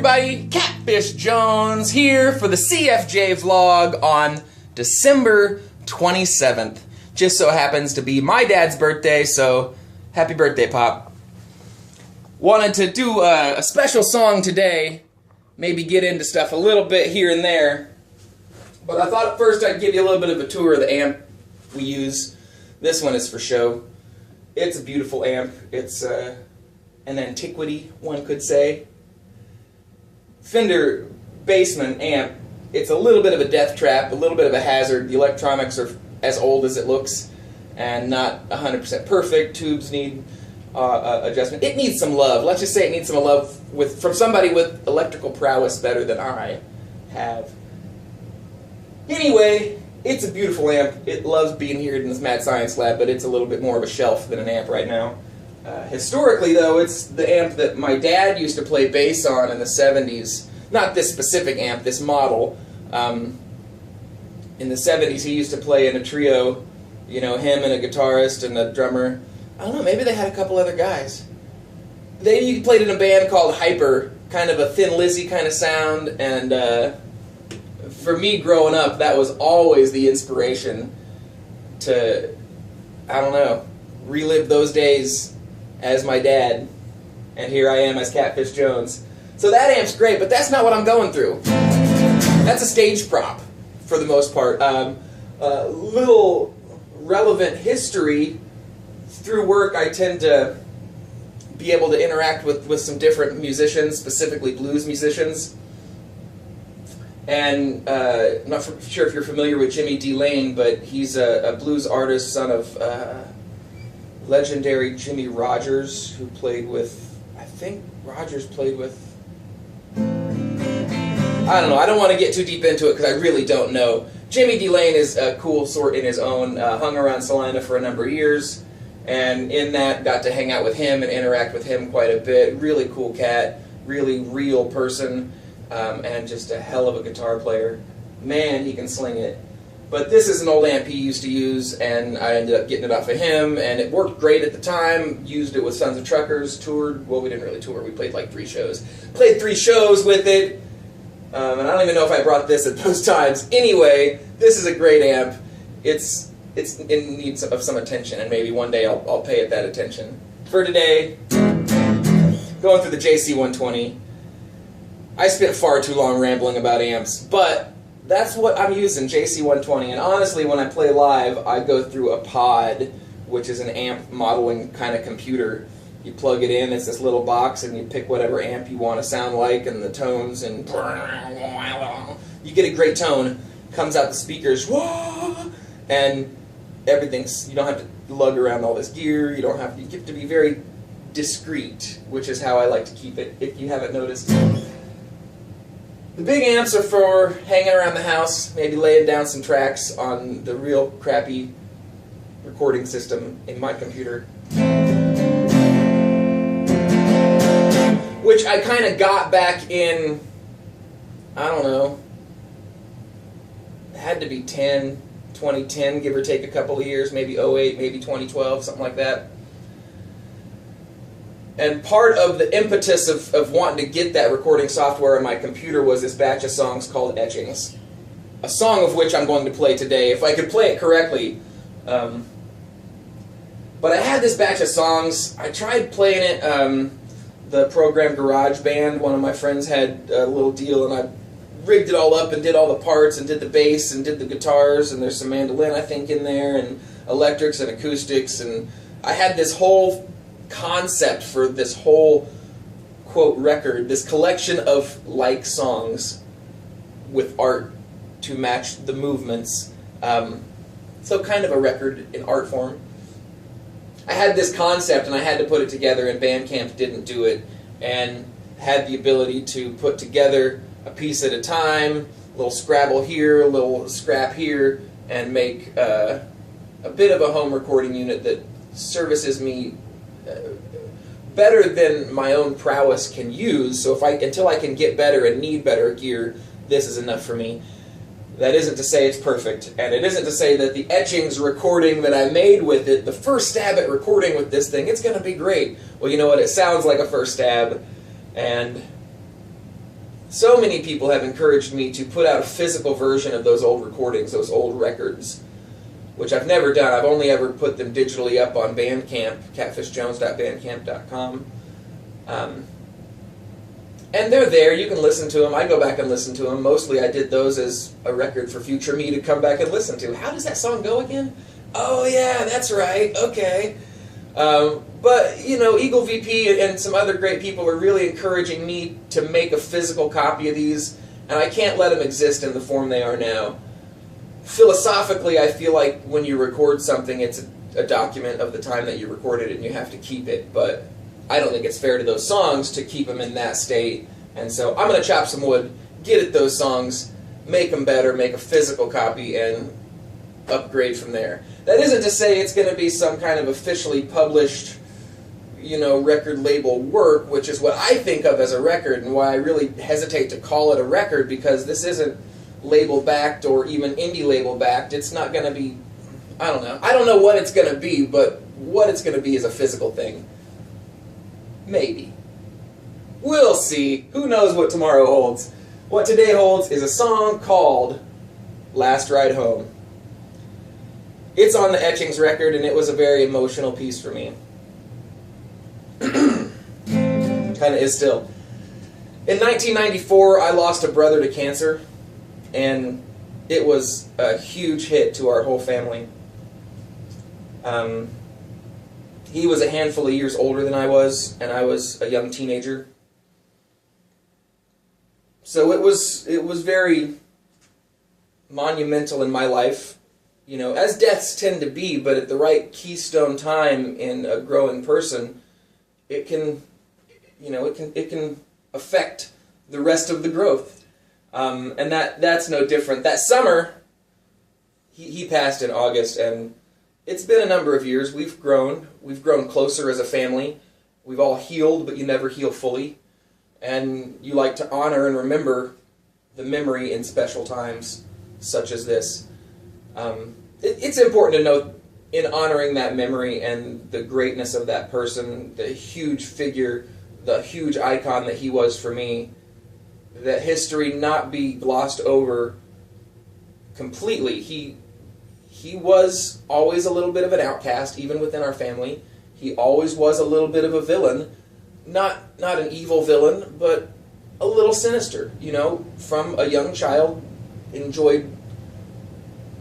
everybody, Catfish Jones here for the CFJ vlog on December 27th. Just so happens to be my dad's birthday, so happy birthday, Pop. Wanted to do a special song today, maybe get into stuff a little bit here and there, but I thought at first I'd give you a little bit of a tour of the amp we use. This one is for show. It's a beautiful amp. It's an antiquity, one could say. Fender Bassman amp. It's a little bit of a death trap, a little bit of a hazard. The electronics are as old as it looks and not 100% perfect. Tubes need adjustment. It needs some love. Let's just say it needs some love from somebody with electrical prowess better than I have. Anyway, it's a beautiful amp. It loves being here in this mad science lab, but it's a little bit more of a shelf than an amp right now. Historically, though, it's the amp that my dad used to play bass on in the 70s. Not this specific amp, this model. In the 70s, he used to play in a trio, you know, him and a guitarist and a drummer. I don't know, maybe they had a couple other guys. They played in a band called Hyper, kind of a Thin Lizzy kind of sound, and for me growing up, that was always the inspiration to, I don't know, relive those days as my dad, and here I am as Catfish Jones. So that amp's great, but that's not what I'm going through. That's a stage prop, for the most part. Little relevant history. Through work, I tend to be able to interact with some different musicians, specifically blues musicians. And I'm not sure if you're familiar with Jimmy D. Lane, but he's a blues artist, son of legendary Jimmy Rogers, who played with, I think Rogers played with, I don't know, I don't want to get too deep into it because I really don't know. Jimmy D. Lane is a cool sort in his own, hung around Salina for a number of years, and in that got to hang out with him and interact with him quite a bit. Really cool cat, really real person, and just a hell of a guitar player. Man, he can sling it. But this is an old amp he used to use, and I ended up getting it off of him, and it worked great at the time. Used it with Sons of Truckers, toured. Well, we didn't really tour. We played like 3 shows. Played 3 shows with it, and I don't even know if I brought this at those times. Anyway, this is a great amp. It's in need of some attention, and maybe one day I'll pay it that attention. For today, going through the JC120. I spent far too long rambling about amps, but that's what I'm using, JC120. And honestly, when I play live, I go through a pod, which is an amp modeling kind of computer. You plug it in, it's this little box, and you pick whatever amp you want to sound like, and the tones, and you get a great tone. Comes out the speakers, and everything's, you don't have to lug around all this gear, you get to be very discreet, which is how I like to keep it, if you haven't noticed. The big amps are for hanging around the house, maybe laying down some tracks on the real crappy recording system in my computer. Which I kind of got back in, I don't know, it had to be 2010, give or take a couple of years, maybe 08, maybe 2012, something like that. And part of the impetus of wanting to get that recording software on my computer was this batch of songs called Etchings. A song of which I'm going to play today, if I could play it correctly. But I had this batch of songs. I tried playing it, the program GarageBand. One of my friends had a little deal, and I rigged it all up and did all the parts and did the bass and did the guitars, and there's some mandolin, I think, in there, and electrics and acoustics, and I had this whole concept for this whole, quote, record, this collection of like songs with art to match the movements. So kind of a record in art form. I had this concept and I had to put it together, and Bandcamp didn't do it, and had the ability to put together a piece at a time, a little Scrabble here, a little scrap here, and make a bit of a home recording unit that services me better than my own prowess can use. So until I can get better and need better gear, this is enough for me. That isn't to say it's perfect, and it isn't to say that the Etchings recording that I made with it, the first stab at recording with this thing, it's going to be great. Well, you know what? It sounds like a first stab, and so many people have encouraged me to put out a physical version of those old recordings, those old records, which I've never done. I've only ever put them digitally up on Bandcamp, catfishjones.bandcamp.com. And they're there. You can listen to them. I go back and listen to them. Mostly I did those as a record for future me to come back and listen to. How does that song go again? Oh, yeah, that's right. Okay. But, you know, Eagle VP and some other great people are really encouraging me to make a physical copy of these, and I can't let them exist in the form they are now. Philosophically, I feel like when you record something, it's a document of the time that you recorded it, and you have to keep it, but I don't think it's fair to those songs to keep them in that state, and so I'm going to chop some wood, get at those songs, make them better, make a physical copy, and upgrade from there. That isn't to say it's going to be some kind of officially published, you know, record label work, which is what I think of as a record, and why I really hesitate to call it a record, because this isn't label-backed or even indie label-backed. It's not going to be, I don't know. I don't know what it's going to be, but what it's going to be is a physical thing. Maybe. We'll see. Who knows what tomorrow holds. What today holds is a song called Last Ride Home. It's on the Etchings record, and it was a very emotional piece for me. Kind of is still. In 1994, I lost a brother to cancer, and it was a huge hit to our whole family. He was a handful of years older than I was, and I was a young teenager. So it was very monumental in my life, you know, as deaths tend to be, but at the right keystone time in a growing person, it can, you know, it can affect the rest of the growth. And that's no different. That summer, he passed in August, and it's been a number of years. We've grown closer as a family. We've all healed, but you never heal fully. And you like to honor and remember the memory in special times such as this. It's important to note, in honoring that memory and the greatness of that person, the huge figure, the huge icon that he was for me, that history not be glossed over completely. He was always a little bit of an outcast, even within our family. He always was a little bit of a villain. Not an evil villain, but a little sinister. You know, from a young child, enjoyed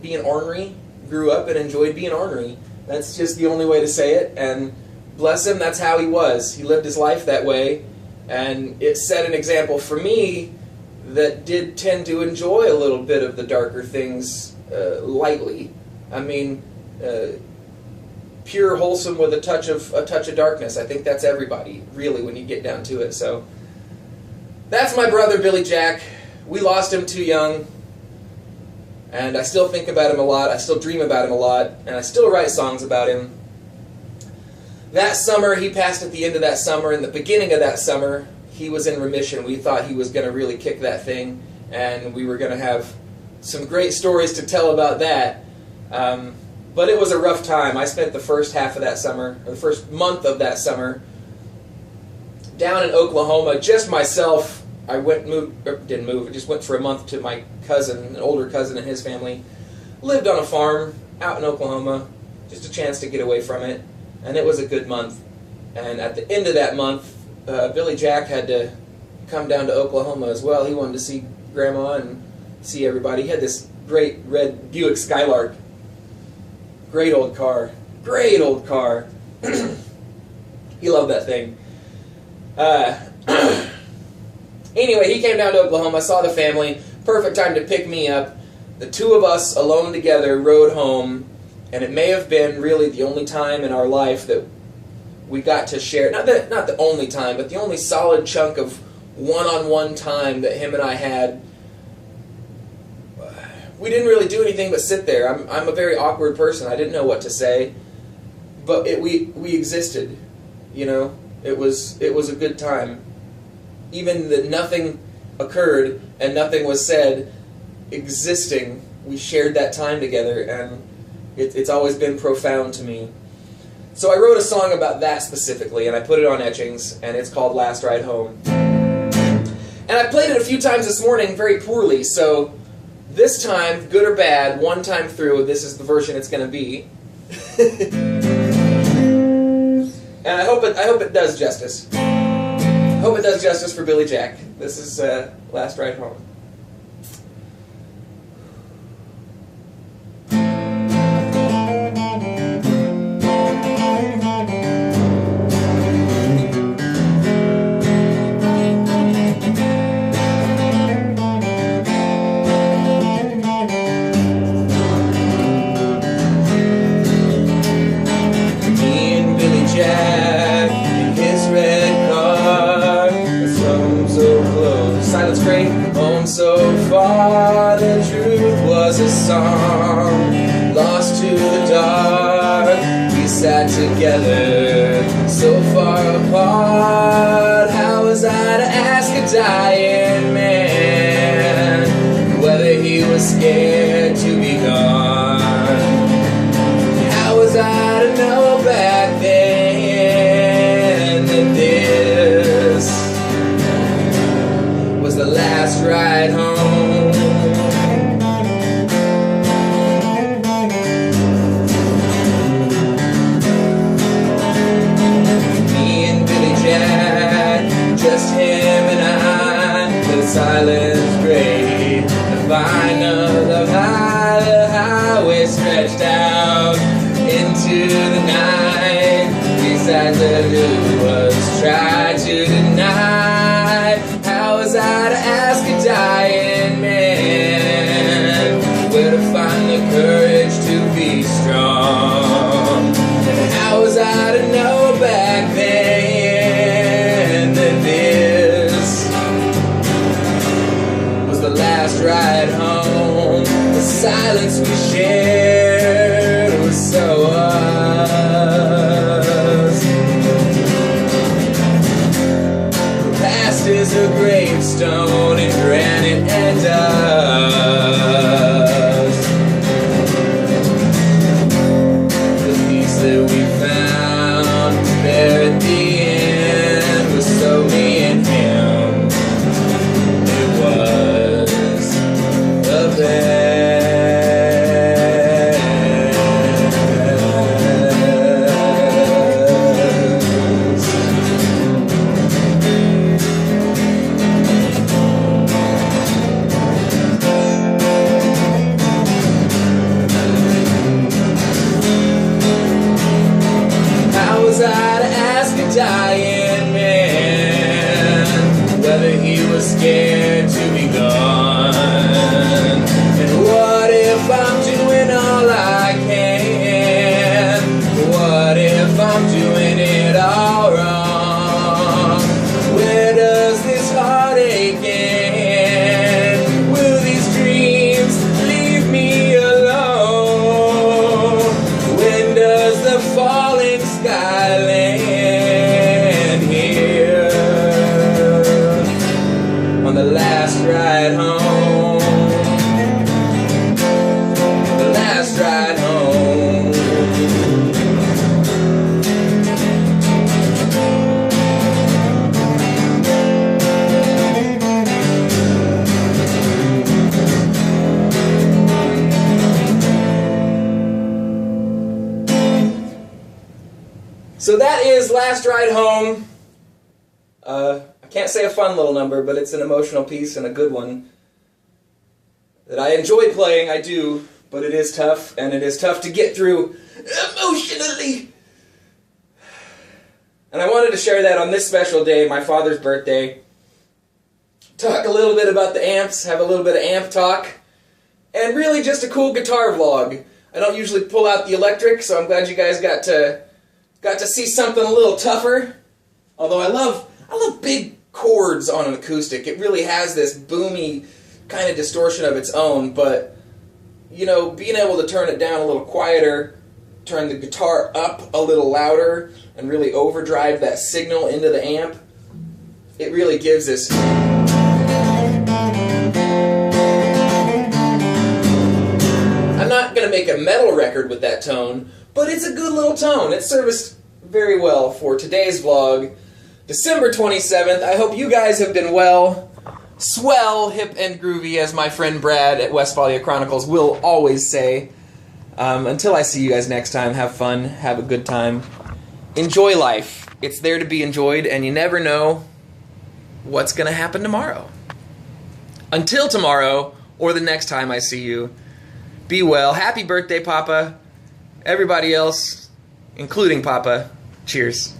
being ornery, grew up and enjoyed being ornery. That's just the only way to say it, and bless him, that's how he was. He lived his life that way, and it set an example for me that did tend to enjoy a little bit of the darker things lightly. I mean, pure wholesome with a touch of darkness. I think that's everybody, really, when you get down to it. So that's my brother, Billy Jack. We lost him too young, and I still think about him a lot. I still dream about him a lot, and I still write songs about him. That summer, he passed at the end of that summer. In the beginning of that summer, he was in remission. We thought he was going to really kick that thing, and we were going to have some great stories to tell about that. But it was a rough time. I spent the first half of that summer, or the first month of that summer, down in Oklahoma, just myself. I didn't move, I just went for a month to my cousin, an older cousin and his family. Lived on a farm out in Oklahoma, just a chance to get away from it, and it was a good month. And at the end of that month, Billy Jack had to come down to Oklahoma as well. He wanted to see Grandma and see everybody. He had this great red Buick Skylark. Great old car. Great old car. He loved that thing. Anyway, he came down to Oklahoma, saw the family. Perfect time to pick me up. The two of us, alone together, rode home. And it may have been really the only time in our life that we got to share, not the only time, but the only solid chunk of one-on-one time that him and I had. We didn't really do anything but sit there. I'm a very awkward person. I didn't know what to say, but we existed. You know, it was a good time. Even that nothing occurred and nothing was said, existing, we shared that time together, and it's always been profound to me. So I wrote a song about that specifically, and I put it on Etchings, and it's called Last Ride Home. And I played it a few times this morning very poorly, so this time, good or bad, one time through, this is the version it's going to be. And I hope it does justice. I hope it does justice for Billy Jack. This is Last Ride Home. Silence great, home so far. The truth was a song, lost to the dark. We sat together, so far apart. How was I to ask a dying man whether he was scared to be gone? How was I to know back then that this was the last ride home? Me and Billy Jack, just him and I, the silence great, the vine of the highway stretched out into the night. Beside the blue was tried to deny. How was I to ask a dying man where to find the courage to be strong? And how was I to know back then that this was the last ride home? The silence we shared was so us. The past is a gravestone in granite and dust. The peace that we found there at the end was so me and him. It was the best. Dying man whether he was scared to be gone. And what if I'm doing all I can? What if I'm doing it all wrong? Where does this heartache end? Will these dreams leave me alone? When does the falling sky land on the last ride home? The last ride home. So that is Last Ride Home. I can't say a fun little number, but it's an emotional piece and a good one that I enjoy playing. I do, but it is tough, and it is tough to get through emotionally. And I wanted to share that on this special day, my father's birthday. Talk a little bit about the amps, have a little bit of amp talk, and really just a cool guitar vlog. I don't usually pull out the electric, so I'm glad you guys got to see something a little tougher. Although I love big chords on an acoustic. It really has this boomy kind of distortion of its own, but you know, being able to turn it down a little quieter, turn the guitar up a little louder, and really overdrive that signal into the amp, it really gives this. I'm not going to make a metal record with that tone, but it's a good little tone. It serviced very well for today's vlog, December 27th. I hope you guys have been well. swell, hip, and groovy, as my friend Brad at Westphalia Chronicles will always say. Until I see you guys next time, have fun, have a good time. Enjoy life. It's there to be enjoyed, and you never know what's going to happen tomorrow. Until tomorrow, or the next time I see you, be well. Happy birthday, Papa. Everybody else, including Papa, cheers.